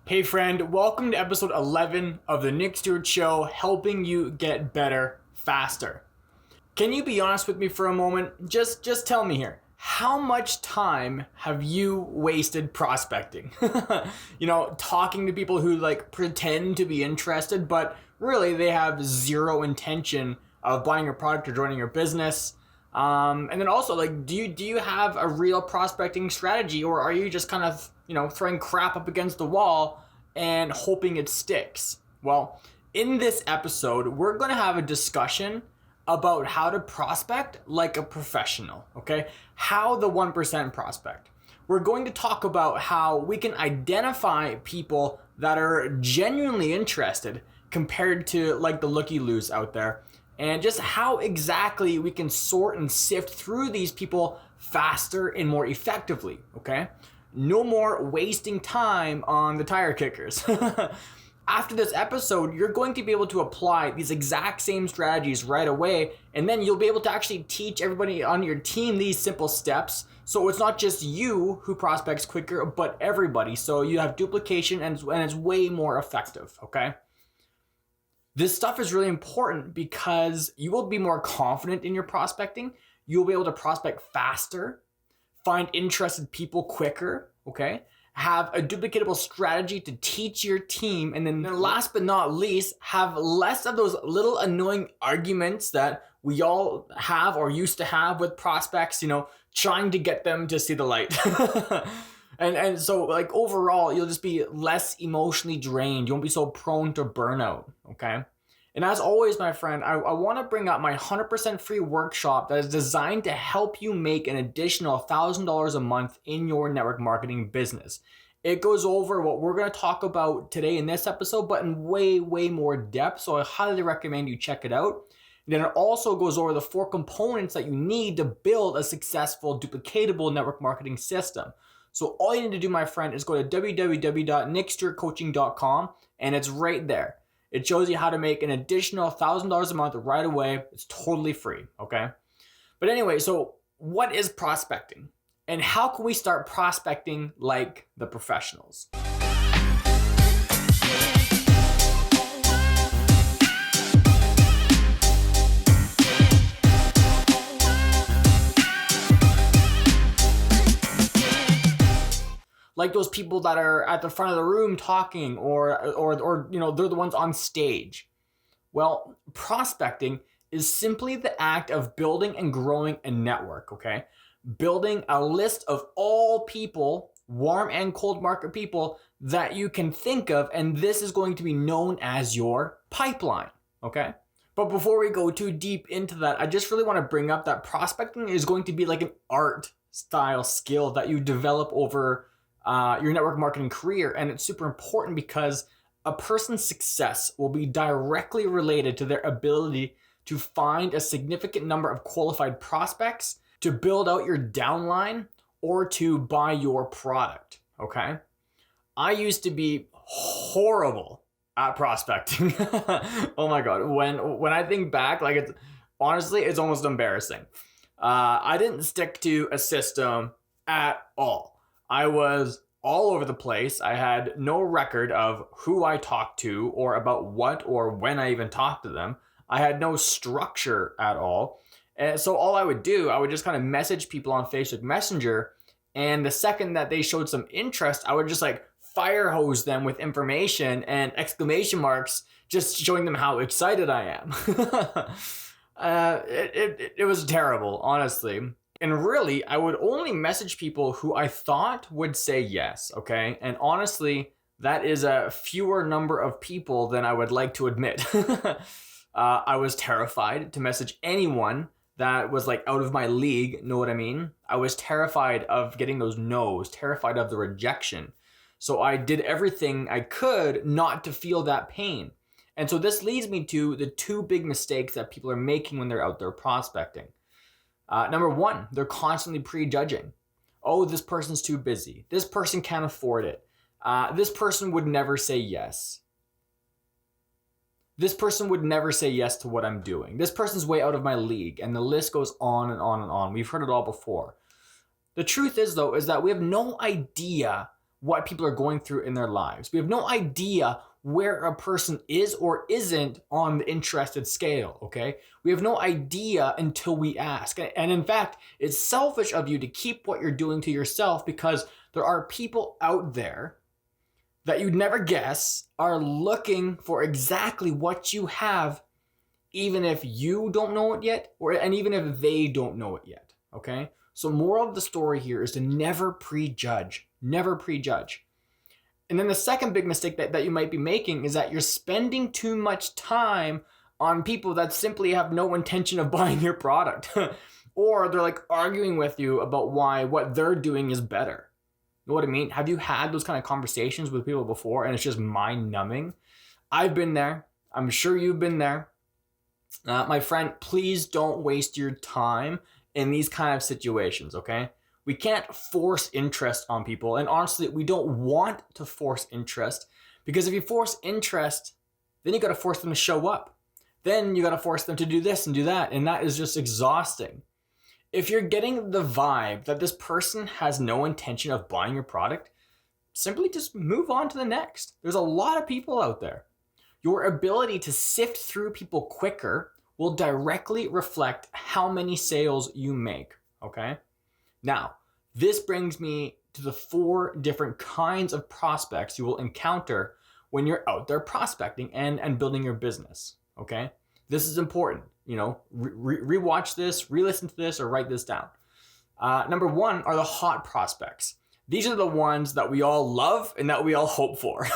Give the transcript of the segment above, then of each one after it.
Hey friend, welcome to episode 11 of the Nick Stewart Show, helping you get better faster. Can you be honest with me for a moment? Just tell me here, how much time have you wasted prospecting? Talking to people who pretend to be interested, but really they have zero intention of buying your product or joining your business. And then also, do you have a real prospecting strategy, or are you just kind of throwing crap up against the wall and hoping it sticks? Well, in this episode, we're going to have a discussion about how to prospect like a professional, okay? How the 1% prospect. We're going to talk about how we can identify people that are genuinely interested compared to the looky-loos out there, and just how exactly we can sort and sift through these people faster and more effectively, okay? No more wasting time on the tire kickers. After this episode, you're going to be able to apply these exact same strategies right away, and then you'll be able to actually teach everybody on your team these simple steps. So it's not just you who prospects quicker, but everybody. So you have duplication and it's way more effective, okay? This stuff is really important because you will be more confident in your prospecting. You'll be able to prospect faster, find interested people quicker, okay? Have a duplicatable strategy to teach your team. And then last but not least, have less of those little annoying arguments that we all have or used to have with prospects, trying to get them to see the light. And so overall, you'll just be less emotionally drained. You won't be so prone to burnout, okay? And as always, my friend, I want to bring up my 100% free workshop that is designed to help you make an additional $1,000 a month in your network marketing business. It goes over what we're going to talk about today in this episode, but in way, way more depth. So I highly recommend you check it out. And then it also goes over the 4 components that you need to build a successful, duplicatable network marketing system. So all you need to do, my friend, is go to www.nickstewartcoaching.com, and it's right there. It shows you how to make an additional $1,000 a month right away. It's totally free, okay? But anyway, so what is prospecting? And how can we start prospecting like the professionals? Like those people that are at the front of the room talking or they're the ones on stage. Well, prospecting is simply the act of building and growing a network, okay? Building a list of all people, warm and cold market people that you can think of, and this is going to be known as your pipeline, okay? But before we go too deep into that, I just really want to bring up that prospecting is going to be like an art style skill that you develop over your network marketing career. And it's super important because a person's success will be directly related to their ability to find a significant number of qualified prospects to build out your downline or to buy your product, okay? I used to be horrible at prospecting. Oh my God, when I think back, it's almost embarrassing. I didn't stick to a system at all. I was all over the place. I had no record of who I talked to or about what or when I even talked to them. I had no structure at all. And so all I would do, I would just kind of message people on Facebook Messenger. And the second that they showed some interest, I would just fire hose them with information and exclamation marks, just showing them how excited I am. It was terrible, honestly. And really, I would only message people who I thought would say yes, okay? And honestly, that is a fewer number of people than I would like to admit. I was terrified to message anyone that was out of my league, know what I mean? I was terrified of getting those no's, terrified of the rejection. So I did everything I could not to feel that pain. And so this leads me to the 2 big mistakes that people are making when they're out there prospecting. Number 1, they're constantly prejudging. Oh, this person's too busy. This person can't afford it. This person would never say yes. This person would never say yes to what I'm doing. This person's way out of my league. And the list goes on and on and on. We've heard it all before. The truth is, though, is that we have no idea what people are going through in their lives. We have no idea where a person is or isn't on the interested scale, okay? We have no idea until we ask. And in fact, it's selfish of you to keep what you're doing to yourself, because there are people out there that you'd never guess are looking for exactly what you have, even if you don't know it yet, and even if they don't know it yet, okay? So moral of the story here is to never prejudge. Never prejudge. And then the second big mistake that you might be making is that you're spending too much time on people that simply have no intention of buying your product. Or they're like arguing with you about why what they're doing is better. You know what I mean? Have you had those kind of conversations with people before and it's just mind numbing? I've been there. I'm sure you've been there. My friend, please don't waste your time in these kind of situations, okay? We can't force interest on people. And honestly, we don't want to force interest, because if you force interest, then you got to force them to show up. Then you got to force them to do this and do that. And that is just exhausting. If you're getting the vibe that this person has no intention of buying your product, simply just move on to the next. There's a lot of people out there. Your ability to sift through people quicker will directly reflect how many sales you make, okay? Now, this brings me to the 4 different kinds of prospects you will encounter when you're out there prospecting and building your business, okay? This is important, you know, rewatch this, re-listen to this, or write this down. Number 1 are the hot prospects. These are the ones that we all love and that we all hope for.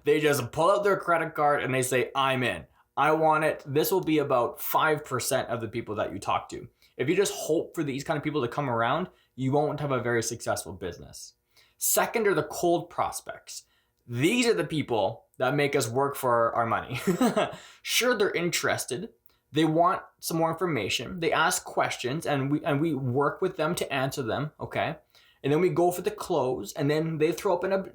They just pull out their credit card and they say, I'm in. I want it. This will be about 5% of the people that you talk to. If you just hope for these kind of people to come around, you won't have a very successful business. Second are the cold prospects. These are the people that make us work for our money. Sure, they're interested. They want some more information. They ask questions and we work with them to answer them, okay? And then we go for the close, and then they throw up a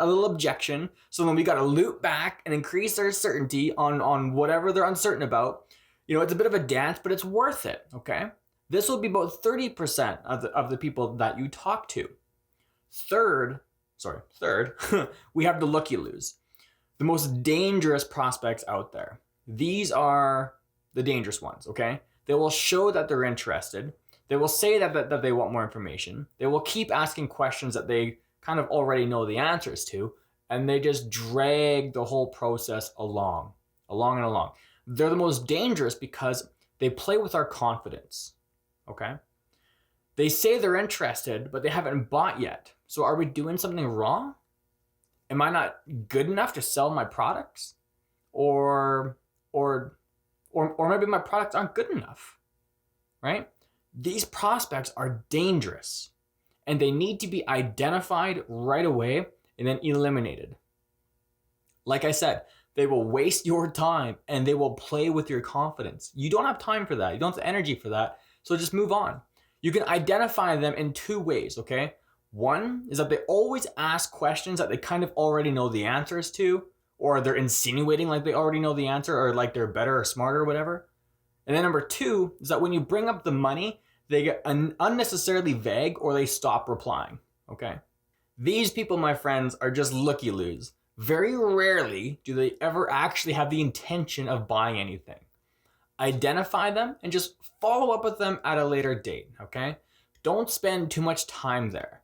little objection. So then we got to loop back and increase their certainty on whatever they're uncertain about. You know, it's a bit of a dance, but it's worth it, okay? This will be about 30% of the people that you talk to. Third, we have the looky-loos, the most dangerous prospects out there. These are the dangerous ones, okay? They will show that they're interested. They will say that they want more information. They will keep asking questions that they kind of already know the answers to, and they just drag the whole process along. They're the most dangerous because they play with our confidence, okay? They say they're interested, but they haven't bought yet. So are we doing something wrong? Am I not good enough to sell my products? Or maybe my products aren't good enough, right? These prospects are dangerous, and they need to be identified right away and then eliminated. Like I said, they will waste your time and they will play with your confidence. You don't have time for that. You don't have the energy for that. So just move on. You can identify them in 2 ways, okay? One is that they always ask questions that they kind of already know the answers to, or they're insinuating like they already know the answer, or like they're better or smarter or whatever. And then number 2 is that when you bring up the money, they get unnecessarily vague or they stop replying, okay? These people, my friends, are just looky-loos. Very rarely do they ever actually have the intention of buying anything. Identify them and just follow up with them at a later date, okay? Don't spend too much time there.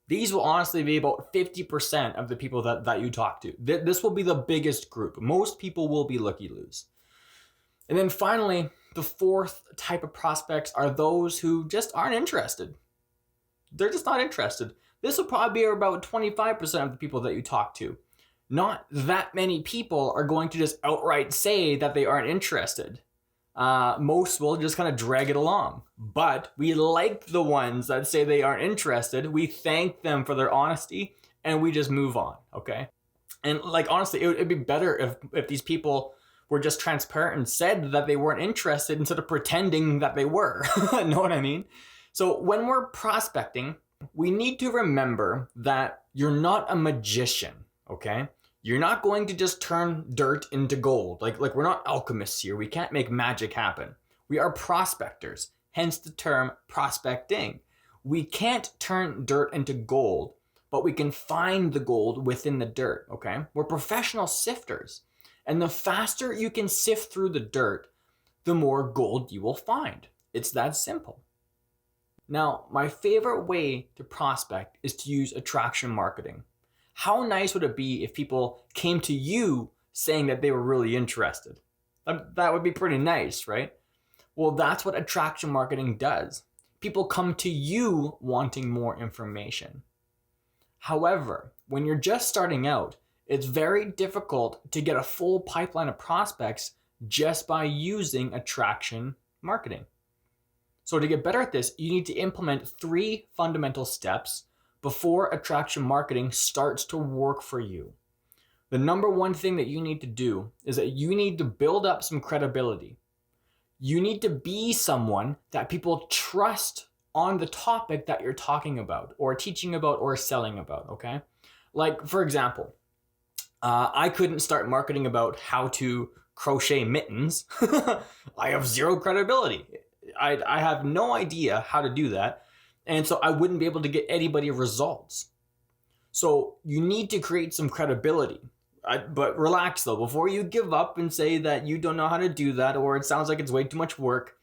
These will honestly be about 50% of the people that you talk to. This will be the biggest group. Most people will be looky-loos. And then finally, the 4th type of prospects are those who just aren't interested. They're just not interested. This will probably be about 25% of the people that you talk to. Not that many people are going to just outright say that they aren't interested. Most will just kind of drag it along. But we like the ones that say they aren't interested. We thank them for their honesty and we just move on, okay? And like, honestly, it'd be better if these people were just transparent and said that they weren't interested instead of pretending that they were. Know what I mean? So when we're prospecting, we need to remember that you're not a magician, okay? You're not going to just turn dirt into gold. Like we're not alchemists here. We can't make magic happen. We are prospectors, hence the term prospecting. We can't turn dirt into gold, but we can find the gold within the dirt, okay? We're professional sifters. And the faster you can sift through the dirt, the more gold you will find. It's that simple. Now, my favorite way to prospect is to use attraction marketing. How nice would it be if people came to you saying that they were really interested? That would be pretty nice, right? Well, that's what attraction marketing does. People come to you wanting more information. However, when you're just starting out, it's very difficult to get a full pipeline of prospects just by using attraction marketing. So to get better at this, you need to implement 3 fundamental steps before attraction marketing starts to work for you. The number one thing that you need to do is that you need to build up some credibility. You need to be someone that people trust on the topic that you're talking about or teaching about or selling about, okay? Like, for example, I couldn't start marketing about how to crochet mittens. I have zero credibility. I have no idea how to do that. And so I wouldn't be able to get anybody results. So you need to create some credibility. But relax though, before you give up and say that you don't know how to do that, or it sounds like it's way too much work,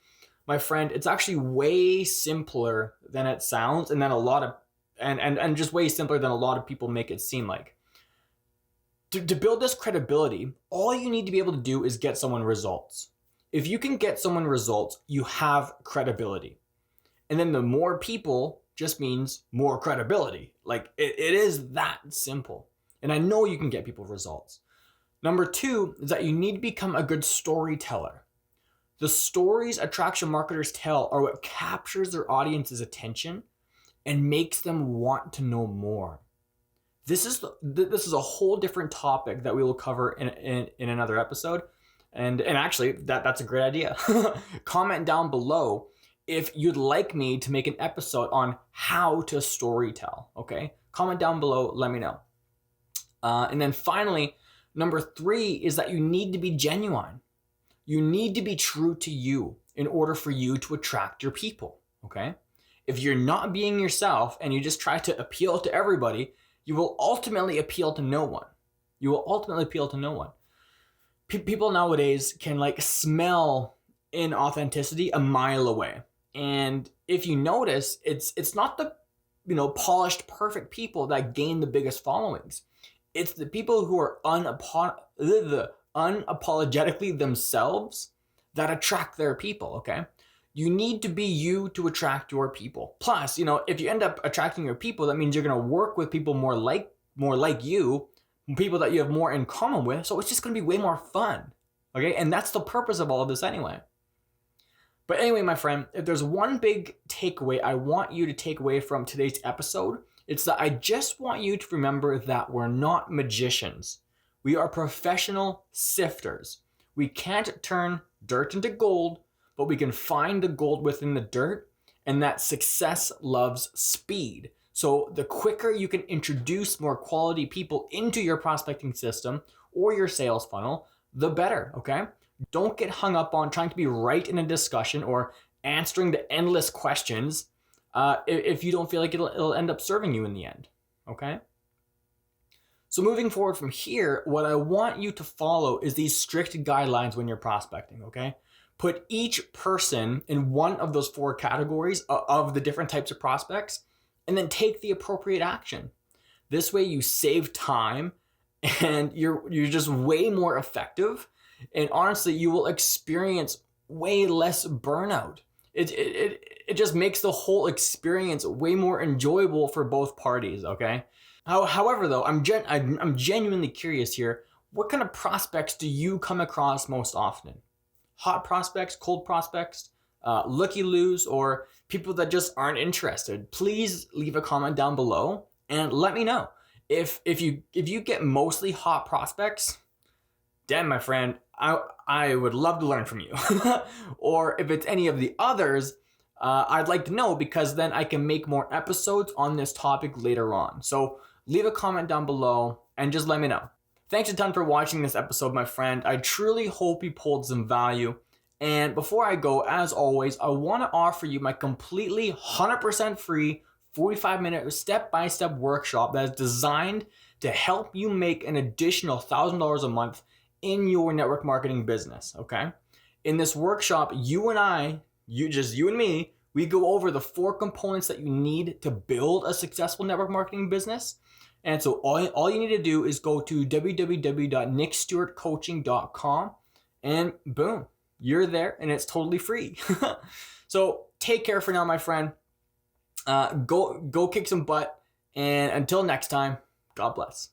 my friend, it's actually way simpler than it sounds, and then just way simpler than a lot of people make it seem like. To build this credibility, all you need to be able to do is get someone results. If you can get someone results, you have credibility. And then the more people just means more credibility. Like it is that simple. And I know you can get people results. Number 2 is that you need to become a good storyteller. The stories attraction marketers tell are what captures their audience's attention and makes them want to know more. This is a whole different topic that we will cover in another episode. And actually, that's a great idea. Comment down below if you'd like me to make an episode on how to storytell, okay? Comment down below, let me know. And then finally, number 3 is that you need to be genuine. You need to be true to you in order for you to attract your people, okay? If you're not being yourself and you just try to appeal to everybody, you will ultimately appeal to no one. People nowadays can smell inauthenticity a mile away. And if you notice, it's not the polished, perfect people that gain the biggest followings. It's the people who are unapologetically themselves that attract their people, okay? You need to be you to attract your people. Plus, if you end up attracting your people, that means you're going to work with people more like you, people that you have more in common with. So it's just going to be way more fun, okay? And that's the purpose of all of this anyway. But anyway, my friend, if there's one big takeaway I want you to take away from today's episode, it's that I just want you to remember that we're not magicians. We are professional sifters. We can't turn dirt into gold, but we can find the gold within the dirt, and that success loves speed. So the quicker you can introduce more quality people into your prospecting system or your sales funnel, the better, okay? Don't get hung up on trying to be right in a discussion or answering the endless questions if you don't feel like it'll end up serving you in the end, okay? So moving forward from here, what I want you to follow is these strict guidelines when you're prospecting, okay? Put each person in one of those 4 categories of the different types of prospects, and then take the appropriate action. This way you save time and you're just way more effective. And honestly, you will experience way less burnout. It just makes the whole experience way more enjoyable for both parties, okay? However, though, I'm genuinely curious here. What kind of prospects do you come across most often? Hot prospects, cold prospects, looky-loos, or people that just aren't interested? Please leave a comment down below and let me know. If you get mostly hot prospects, damn, my friend, I would love to learn from you. Or if it's any of the others, I'd like to know, because then I can make more episodes on this topic later on. So leave a comment down below and just let me know. Thanks a ton for watching this episode, my friend. I truly hope you pulled some value. And before I go, as always, I want to offer you my completely 100% free 45-minute step-by-step workshop that is designed to help you make an additional $1,000 a month in your network marketing business, okay? In this workshop, you and me, we go over the 4 components that you need to build a successful network marketing business. And so all you need to do is go to www.nickstewartcoaching.com and boom, you're there and it's totally free. So take care for now, my friend. Go kick some butt. And until next time, God bless.